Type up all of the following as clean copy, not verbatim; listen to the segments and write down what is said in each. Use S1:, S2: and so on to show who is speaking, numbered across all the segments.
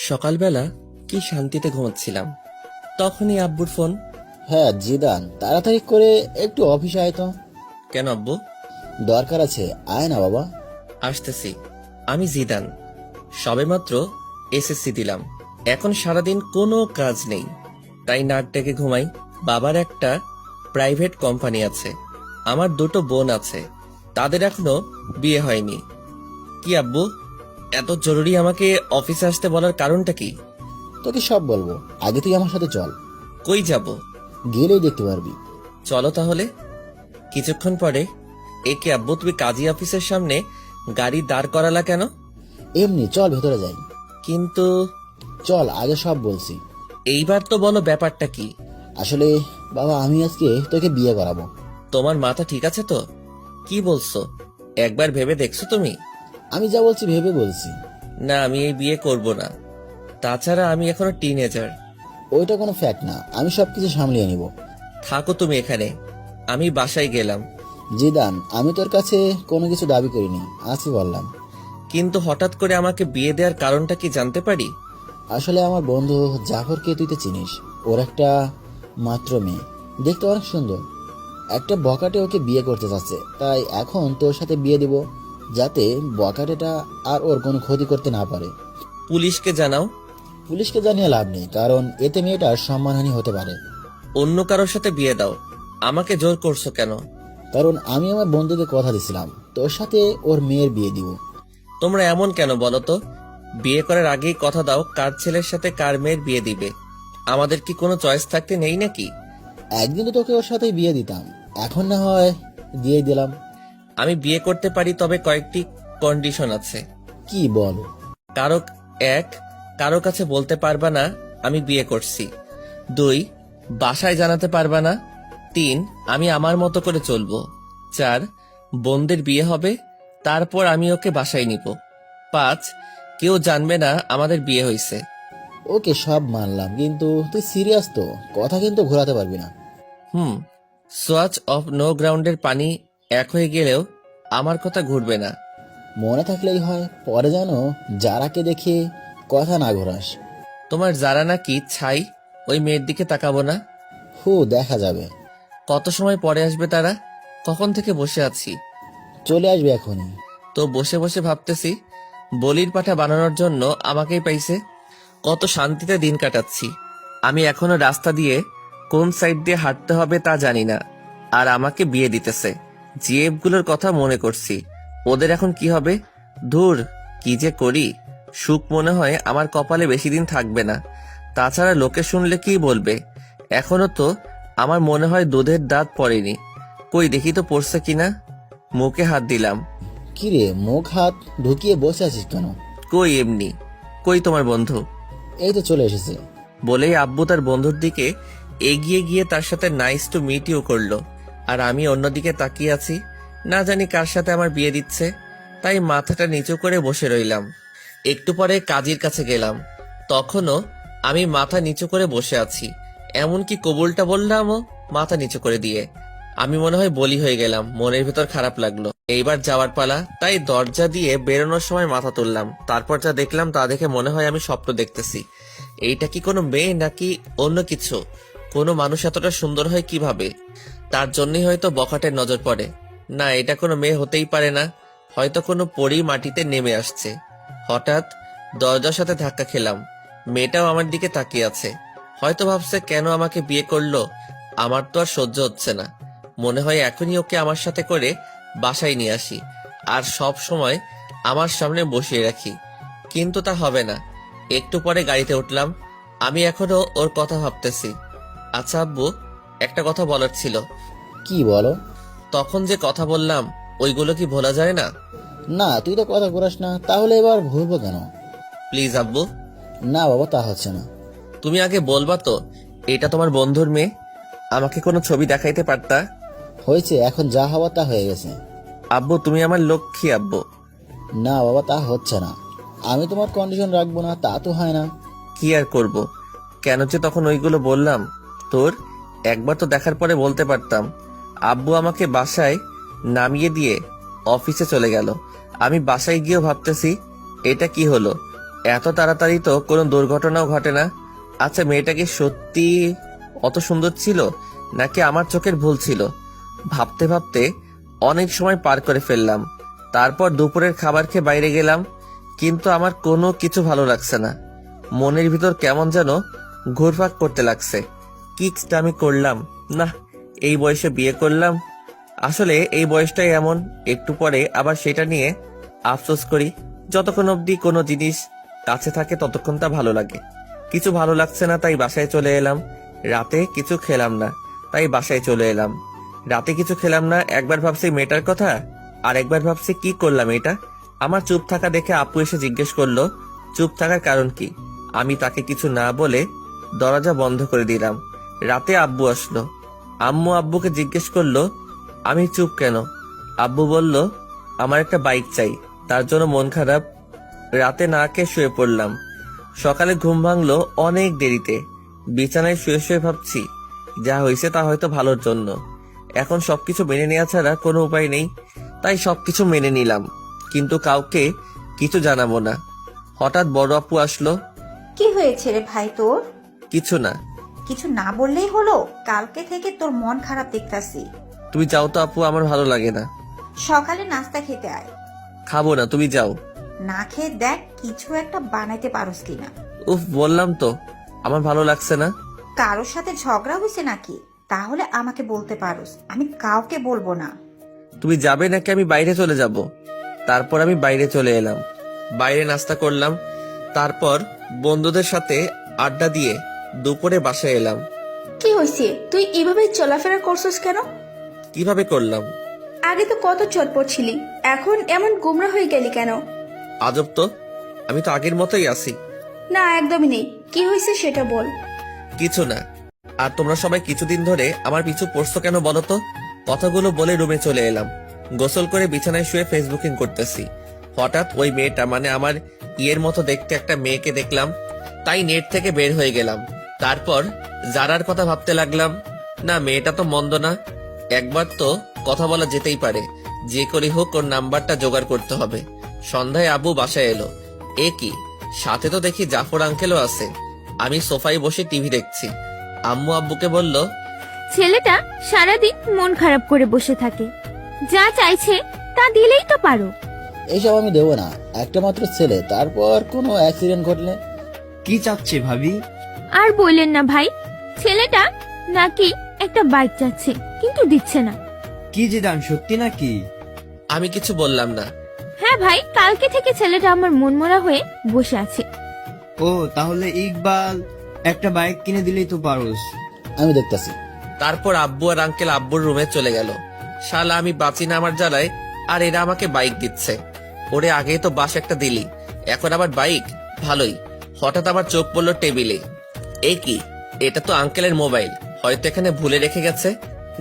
S1: সকালবেলা কি শান্তিতে ঘুমাচ্ছিলাম, তখনই আব্বুর ফোন।
S2: হ্যাঁ জিদান, তাড়াতাড়ি করে একটু অফিসে আয় তো।
S1: কেন আব্বু?
S2: দরকার আছে, আয় না বাবা।
S1: আসতেছি। আমি জিদান, সবেমাত্র এসএসসি দিলাম। এখন সারাদিন কোনো কাজ নেই, তাই নাক ডেকে ঘুমাই। বাবার একটা প্রাইভেট কোম্পানি আছে, আমার দুটো বোন আছে, তাদের এখনো বিয়ে হয়নি। কি আব্বু, এত জরুরি আমাকে অফিসে আসতে বলার কারণটা কি?
S2: তোকে সব বলবো, আগে তুই আমার সাথে চল,
S1: কই যাব?
S2: গেলেই দেখতে পারবি।
S1: চলো তাহলে। কিছুক্ষণ পরে, একে আব্বু, তুমি কাজী অফিসের সামনে গাড়ি দাঁড় করালা কেন?
S2: এমনি চল ভেতরে যাই।
S1: কিন্তু
S2: চল, আগে সব বলছি।
S1: এইবার তো বলো ব্যাপারটা কি?
S2: আসলে বাবা, আমি আজকে তোকে বিয়ে করাবো।
S1: তোমার মাথা ঠিক আছে তো? কি বলছো? একবার ভেবে দেখছো তুমি?
S2: আমি যা বলছি ভেবে বলছি।
S1: না, আমি এই বিয়ে করব না। তাছাড়া আমি এখনো টিনেজার।
S2: ওইটা কোনো ফ্যাক্ট না, আমি সবকিছু সামলিয়ে নিব।
S1: থাকো তুমি এখানে, আমি বাসায় গেলাম।
S2: জিদান, আমি তোর কাছে কোনো কিছু দাবি করিনি, আছি বললাম।
S1: কিন্তু হঠাৎ করে আমাকে বিয়ে দেওয়ার কারণটা কি জানতে পারি?
S2: আসলে আমার বন্ধু জাফরকে তুই তো চিনিস, ওর একটা মাত্র মেয়ে, দেখতে অনেক সুন্দর। একটা বকাটে ওকে বিয়ে করতে চাচ্ছে, তাই এখন তোর সাথে বিয়ে দিব, যাতে বকাটেটা আর ওর কোনো ক্ষতি করতে না পারে।
S1: পুলিশকে জানাও।
S2: পুলিশকে জানিয়ে লাভ নেই, কারণ এতে মেয়েটার সম্মানহানি হতে পারে।
S1: অন্য কারোর সাথে বিয়ে দাও, আমাকে জোর করছো কেন?
S2: কারণ আমি আমার বন্ধুকে কথা দিছিলাম তোর সাথে ওর মেয়ের বিয়ে দিব।
S1: তোমরা এমন কেন বলো তো? বিয়ে করার আগেই কথা দাও কার ছেলের সাথে কার মেয়ের বিয়ে দিবে। আমাদের কি কোনো চয়েস থাকতে নেই নাকি?
S2: একদিন তো তোকে ওর সাথে বিয়ে দিতাম, এখন না হয় দিয়ে দিলাম।
S1: আমি বিয়ে করতে পারি, তবে কয়েকটি কন্ডিশন আছে।
S2: কি বল?
S1: কারো এক, কারো কাছে বলতে পারবা না আমি বিয়ে করছি। 2, বাসায় জানাতে পারবা না। 3, আমি আমার মতো করে চলবো। 4, বোনদের বিয়ে হবে, তারপর আমি ওকে বাসায় নিব। 5, কেউ জানবে না আমাদের বিয়ে হয়েছে।
S2: ওকে সব মানলাম, কিন্তু তুই সিরিয়াস তো? কথা কিন্তু ঘোরাতে পারবি না।
S1: সোয়াচ অফ নো গ্রাউন্ডের পানি এক হয়ে গেলেও আমার কথা ঘুরবে না।
S2: মনে থাকলেই হয়, পরে যেন যারাকে দেখে কথা না ঘোরাস।
S1: তোমার যারা নাকি ছাই, ওই মেয়ের দিকে তাকাবো না।
S2: দেখা যাবে।
S1: কত সময় পরে আসবে তারা? কখন থেকে বসে আছি।
S2: চলে আসবে এখনই।
S1: তো বসে বসে ভাবতেছি, বলির পাঠা বানানোর জন্য আমাকেই পাইছে। কত শান্তিতে দিন কাটাচ্ছি। আমি এখনো রাস্তা দিয়ে কোন সাইড দিয়ে হাঁটতে হবে তা জানি না, আর আমাকে বিয়ে দিতেছে। জিএফগুলোর কথা মনে করছি, ওদের এখন কি হবে। ধুর, কি যে করি। সুখ মনে হয় আমার কপালে বেশি দিন থাকবে না। তাছাড়া লোকে শুনলে কি বলবে। এখনো তো আমার মনে হয় দুধের দাঁত পড়েনি। কই দেখি তো পড়ছে কিনা। মুখে হাত দিলাম।
S2: কিরে, মুখ হাত ঢুকিয়ে বসে আছিস কেন?
S1: কই এমনি। কই তোমার বন্ধু?
S2: এই তো চলে এসেছে।
S1: বলেই আব্বু তার বন্ধুর দিকে এগিয়ে গিয়ে তার সাথে নাইস টু মিট ইউ করলো। আর আমি অন্যদিকে তাকিয়ে আছি, না জানি কার সাথে আমার বিয়ে দিচ্ছে। তাই মাথাটা নিচু করে বসে রইলাম। একটু পরে কাজীর কাছে গেলাম, তখনও আমি মাথা নিচু করে বসে আছি। এমনকি কবুলটা বললামও মাথা নিচু করে দিয়ে। আমি মনে হয় বলি হয়ে গেলাম, মনের ভেতর খারাপ লাগলো। এইবার যাওয়ার পালা, তাই দরজা দিয়ে বেরোনোর সময় মাথা তুললাম। তারপর যা দেখলাম তা দেখে মনে হয় আমি স্বপ্ন দেখতেছি। এইটা কি কোনো মেয়ে নাকি অন্য কিছু? কোনো মানুষ এতটা সুন্দর হয় কিভাবে? তার জন্যই হয়তো বখাটের নজর পড়ে। না, এটা কোনো মেয়ে হতেই পারে না। হয়তো কোনো পরী মাটিতে নেমে আসছে। হঠাৎ দরজার সাথে ধাক্কা খেলাম। মেয়েটাও আমার দিকে তাকিয়ে আছে। হয়তো ভাবছে কেন আমাকে বিয়ে করলো। আমার তো আর সহ্য হচ্ছে না। মনে হয় এখনই ওকে আমার সাথে করে বাসায় নিয়ে আসি, আর সব সময় আমার সামনে বসিয়ে রাখি। কিন্তু তা হবে না। একটু পরে গাড়িতে উঠলাম। আমি এখনো ওর কথা ভাবতেছি। আচ্ছা আব্বু, একটা কথা বলার ছিল।
S2: কি বলো?
S1: তখন যে কথা বললাম, ওইগুলো কি ভোলা যায় না?
S2: না, তুই তো কথা ঘোরাস না, তাহলে এবার ভুলবো কেন?
S1: প্লিজ আব্বু।
S2: না বাবা, তা হচ্ছে না।
S1: তুমি আগে বলবা তো, এটা তোমার বন্ধুর মেয়ে। আমাকে কোনো ছবি দেখাইতে পারতা।
S2: হয়েছে, এখন যা হওয়া তা হয়ে গেছে।
S1: আব্বু, তুমি আমার লক্ষ্মী আব্বু।
S2: না বাবা, তা হচ্ছে না। আমি তোমার কন্ডিশন রাখবো না তা তো হয় না।
S1: কি আর করব, কেন যে তখন ওইগুলো বললাম। তোর একবার তো দেখার পরে বলতে পারতাম। আব্বু আমাকে বাসায় নামিয়ে দিয়ে অফিসে চলে গেল। আমি বাসায় গিয়েও ভাবতেছি এটা কি হলো। এত তাড়াতাড়ি তো কোনো দুর্ঘটনাও ঘটে না। আচ্ছা, মেয়েটা কি সত্যি অত সুন্দর ছিল নাকি আমার চোখের ভুল ছিল? ভাবতে ভাবতে অনেক সময় পার করে ফেললাম। তারপর দুপুরের খাবার খেয়ে বাইরে গেলাম, কিন্তু আমার কোনো কিছু ভালো লাগছে না। মনের ভিতর কেমন যেন ঘুরপাক করতে লাগছে। কিকসটা আমি করলাম না, এই বয়সে বিয়ে করলাম। আসলে এই বয়সটাই এমন, একটু পরে আবার সেটা নিয়ে আফসোস করি। যতক্ষণ অবধি কোনো জিনিস কাছে থাকে ততক্ষণ তা ভালো লাগে। কিছু ভালো লাগছে না, তাই বাসায় চলে এলাম। রাতে কিছু খেলাম না, তাই বাসায় চলে এলাম। রাতে কিছু খেলাম না, একবার ভাবছি মেয়েটার কথা, আর একবার ভাবছি কি করলাম এটা। আমার চুপ থাকা দেখে আপু এসে জিজ্ঞেস করলো চুপ থাকার কারণ কি। আমি তাকে কিছু না বলে দরজা বন্ধ করে দিলাম। রাতে আব্বু আসলো। আম্মু আব্বুকে জিজ্ঞেস করলো আমি চুপ কেন। আব্বু বলল আমার একটা বাইক চাই, তার জন্য মন খারাপ। রাতে না খেয়ে শুয়ে পড়লাম। সকালে ঘুম ভাঙলো অনেক দেরিতে। বিছানায় শুয়ে শুয়ে ভাবছি যা হয়েছে তা হয়তো ভালোর জন্য। এখন সবকিছু মেনে নেওয়া ছাড়া কোনো উপায় নেই, তাই সবকিছু মেনে নিলাম, কিন্তু কাউকে কিছু জানাবো না। হঠাৎ বড় আপু আসলো।
S3: কি হয়েছে রে ভাই তোর?
S1: কিছু না।
S3: কিছু না বললেই হলো? কালকে থেকে তোর মন খারাপ দেখতাছি।
S1: তুমি যাও তো আপু, আমার ভালো লাগে না।
S3: সকালে নাস্তা খেতে আয়।
S1: খাবো না, তুমি যাও।
S3: না খেয়ে দেখ কিছু একটা বানাইতে পারোস কিনা।
S1: উফ, বললাম তো আমার ভালো লাগছে না।
S3: কারোর সাথে ঝগড়া হয়েছে নাকি? তাহলে আমাকে বলতে পারোস, আমি কাউকে বলবো না।
S1: তুমি যাবে নাকি আমি বাইরে চলে যাব? তারপর আমি বাইরে চলে এলাম। বাইরে নাস্তা করলাম, তারপর বন্ধুদের সাথে আড্ডা দিয়ে দুপুরে বাসায় এলাম।
S4: কি হয়েছে? তুই এভাবে চলাফেরা করছিস কেন?
S1: কিভাবে করলাম?
S4: আগে তো কত চটপট ছিলি, এখন এমন গোমরা হয়ে গেলি কেন?
S1: আজব তো, আমি তো আগের মতোই আছি।
S4: না, একদমই নেই। কি হয়েছে সেটা বল।
S1: কিছু না। আর তোমরা সবাই কিছুদিন ধরে আমার পিছু পড়ছো কেন বলো তো? কথাগুলো বলে রুমে চলে এলাম। গোসল করে বিছানায় শুয়ে ফেসবুকিং করতেছি। হঠাৎ ওই মেয়েটা, মানে আমার ইয়ের মতো দেখতে একটা মেয়েকে দেখলাম, তাই নেট থেকে বের হয়ে গেলাম। তারপর জারার কথা ভাবতে লাগলাম। না, মেয়েটা তো মন্দ না, একবার তো কথা বলা যেতেই পারে। যে করে হোক ওর নাম্বারটা জোগাড় করতে হবে। সন্ধ্যায় আব্বু বাসায় এলো। এ কি, সাথে তো দেখি জাফর আঙ্কেলও আছে। আমি সোফায় বসে টিভি দেখছি। আম্মু আব্বুকে বলল
S5: ছেলেটা সারাদিন মন খারাপ করে বসে থাকে, যা চাইছে তা দিলেই তো পারো।
S2: এইসব আমি দেবো না, একটা মাত্র ছেলে, তারপর কোনো অ্যাক্সিডেন্ট ঘটলে।
S6: কি চাচ্ছে ভাবি?
S5: আর বললেন না ভাই, ছেলেটা নাকি একটা বাইক চাচ্ছে কিন্তু দিচ্ছে না।
S6: কি জিদান, সত্যি নাকি?
S1: আমি কিছু বললাম না।
S5: হ্যাঁ ভাই, কালকে থেকে ছেলেটা আমার মনমরা হয়ে বসে আছে।
S6: ও, তাহলে ইকবাল একটা বাইক কিনে দিলেই তো পারোস।
S2: আমি দেখতাছি।
S1: তারপর আব্বু আর আঙ্কেল আব্বুর রুমে চলে গেল। শালা আমি বাঁচি না আমার জ্বালায়, আর এরা আমাকে বাইক দিচ্ছে। ওরে আগেই তো বাস একটা দিলি, এখন আবার বাইক? ভালোই। হঠাৎ আমার চোখ পড়লো টেবিলে। এ কি, এটা তো আঙ্কেলের মোবাইল, হয়তো এখানে ভুলে রেখে গেছে।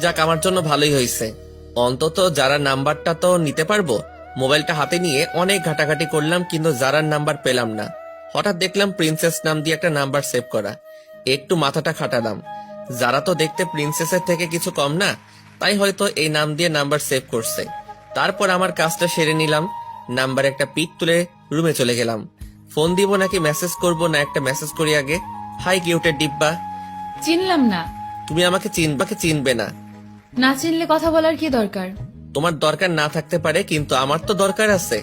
S1: যাক, আমার জন্য ভালোই হয়েছে, অন্তত যারা নাম্বারটা তো নিতে পারবো। মোবাইলটা হাতে নিয়ে অনেক ঘাটাঘাটি করলাম, কিন্তু যারার নাম্বার পেলাম না। হঠাৎ দেখলাম প্রিন্সেস নাম দিয়ে একটা নাম্বার সেভ করা। একটু মাথাটা খাটালাম, যারা তো দেখতে প্রিন্সেসের থেকে কিছু কম না, তাই হয়তো এই নাম দিয়ে নাম্বার সেভ করছে। তারপর আমার কাজটা সেরে নিলাম, নাম্বার একটা পিক তুলে রুমে চলে গেলাম। ফোন দিব নাকি মেসেজ করব, না একটা মেসেজ করি আগে। হাই কিউটের ডিব্বা।
S7: চিনলাম না।
S1: তুমি আমাকে চিনবাকে চিনবে না।
S7: না চিনলে কথা বলার কি দরকার?
S1: তোমার দরকার না থাকতে পারে, কিন্তু আমার তো দরকার আছে।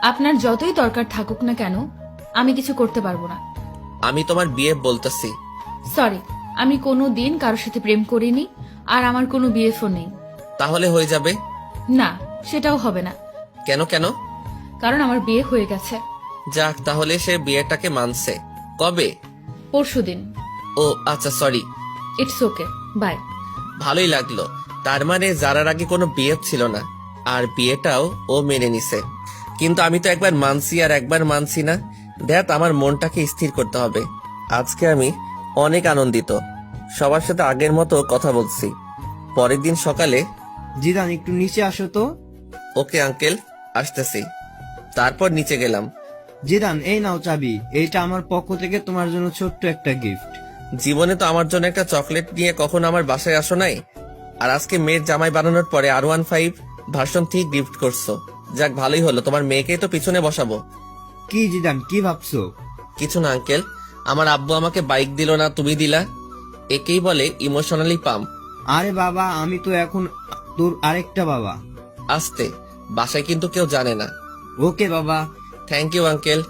S7: আপনার যতই দরকার থাকুক না কেন, আমি কিছু করতে পারবো না।
S1: আমি তোমার বিয়ে বলতেছি।
S7: সরি, আমি কোনো দিন কারোর সাথে প্রেম করিনি, আর আমার কোনো বিএফও নেই।
S1: তাহলে হয়ে যাবে?
S7: না, সেটাও হবে না।
S1: কেন কেন?
S7: কারণ আমার বিয়ে হয়ে গেছে।
S1: যাক, তাহলে সে বিয়েটাকে মানছে। কবে?
S7: পরশুদিন।
S1: ও আচ্ছা, সরি।
S7: It's okay, by.
S1: ভালোই লাগলো। তার মানে যারার আগে কোনো বিয়ে ছিল না, আর বিয়েটাও ও মেনে নিছে। কিন্তু আমি তো একবার মানছি আর একবার মানছি না। দেখ, আমার মনটাকে স্থির করতে হবে। আজকে আমি অনেক আনন্দিত, সবার সাথে আগের মতো কথা বলছি। পরের দিন সকালে।
S6: জিদান, একটু নিচে আসো তো।
S1: ওকে আঙ্কেল, আসতেছি। তারপর নিচে গেলাম।
S6: জিদান, এই নাও চাবি, এইটা আমার পক্ষ থেকে তোমার জন্য ছোট্ট একটা গিফট।
S1: জীবনে তো আমার জন্য একটা চকলেট নিয়ে কখনো আমার বাসায় আসো নাই, আর আজকে মেয়ের জামাই বানানোর পরে R15 ভার্সন 3 গিফট করছো। যাক, ভালোই হলো, তোমার মেয়েকেই তো পিছনে বসাবো।
S6: কি জিদান, কি ভাবছো?
S1: কিছু না আঙ্কেল, আমার আব্বু আমাকে বাইক দিল না, তুমি দিলা। একেই বলে ইমোশনালি পাম্প।
S6: আরে বাবা, আমি তো এখন তোর আরেকটা বাবা।
S1: আসতে, বাসায় কিন্তু কেউ জানে না।
S6: ওকে বাবা।
S1: Thank you uncle.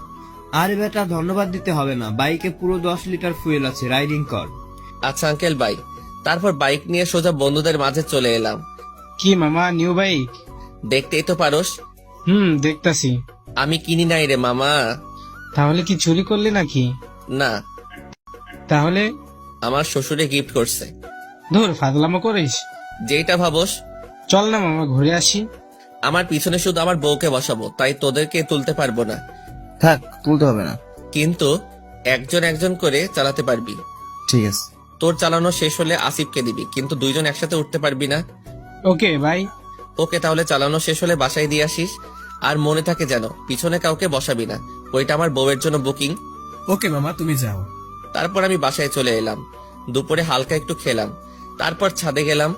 S6: আরে বেটা, ধন্যবাদ দিতে হবে না, বাইকে পুরো 10 লিটার ফুয়েল আছে, রাইডিং কর।
S1: আচ্ছা আঙ্কেল, বাই। তারপর বাইক নিয়ে সোজা বন্ধুদের মাঝে চলে এলাম।
S8: কি মামা, নিউ বাইক?
S1: দেখতেই তো পারোস,
S8: দেখতাছি।
S1: আমি কিনি নাই রে মামা।
S8: তাহলে কি চুরি করলি নাকি?
S1: না,
S8: তাহলে?
S1: আমার শ্বশুরে গিফট করছে।
S8: ধুর, ফাজলামো করিস।
S1: যেটা ভাবোস।
S8: চল না মামা, ঘুরে আসি।
S1: আমার পিছনে শুধু আমার বউকে বসাবো, তাই তোদেরকে তুলতে পারবো না।
S2: থাক, তুলতে হবে না।
S1: কিন্তু একজন একজন করে চালাতে পারবি।
S2: ঠিক আছে।
S1: তোর চালানো শেষ হলে আসিফকে দিবি, কিন্তু দুইজন একসাথে উঠতে পারবি না।
S8: Okay bye.
S1: ওকে, তাহলে চালানো শেষ হলে বাসায় দিয়ে আসিস। আর মনে থাকে যেন পিছনে কাউকে বসাবি না, ওইটা আমার বউয়ের জন্য বুকিং।
S9: ওকে মামা, তুমি যাও।
S1: তারপর আমি বাসায় চলে এলাম। দুপুরে হালকা একটু খেলাম, তারপর ছাদে গেলাম।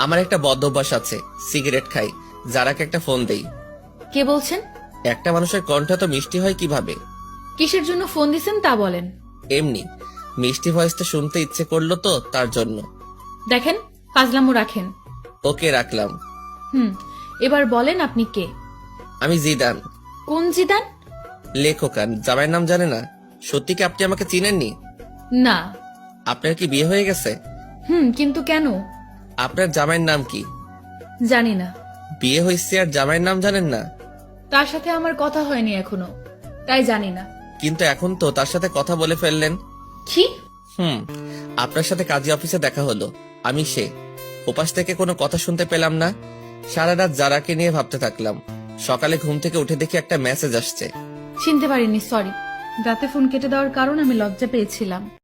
S1: আমার একটা বদ অভ্যাস আছে, সিগারেট খাই। যারাকে একটা ফোন দেই।
S7: কে বলছেন?
S1: একটা মানুষের কণ্ঠ তো মিষ্টি হয় কিভাবে?
S7: কিসের জন্য ফোন দিছেন তা বলেন।
S1: এমনি মিষ্টি ভয়েসটা শুনতে ইচ্ছে করলো তো, তার জন্য।
S7: দেখেন, ফাজলামো রাখেন।
S1: ওকে, রাখলাম।
S7: এবার বলেন আপনি কে?
S1: আমি জিদান।
S7: কোন জিদান?
S1: লেখকান, জামাইয়ের নাম জানে না? সত্যি কি আপনি আমাকে চিনেননি?
S7: না।
S1: আপনার কি বিয়ে হয়ে গেছে?
S7: কিন্তু কেন?
S1: আপনার জামাইয়ের নাম কি?
S7: জানি না।
S1: বিয়ে হয়েছে আর জামাইয়ের নাম জানেন না?
S7: তার সাথে আমার কথা হয়নি এখনো, তাই জানি না।
S1: কিন্তু এখন তো তার সাথে কথা বলে ফেললেন।
S7: কি?
S1: আপনার সাথে কাজী অফিসে দেখা হলো। আমি সে। ওপাশ থেকে কোনো কথা শুনতে পেলাম না। সারা রাত যারাকে নিয়ে ভাবতে থাকলাম। সকালে ঘুম থেকে উঠে দেখি একটা মেসেজ আসছে।
S7: চিনতে পারিনি, সরি। রাতে ফোন কেটে দেওয়ার কারণ আমি লজ্জা পেয়েছিলাম।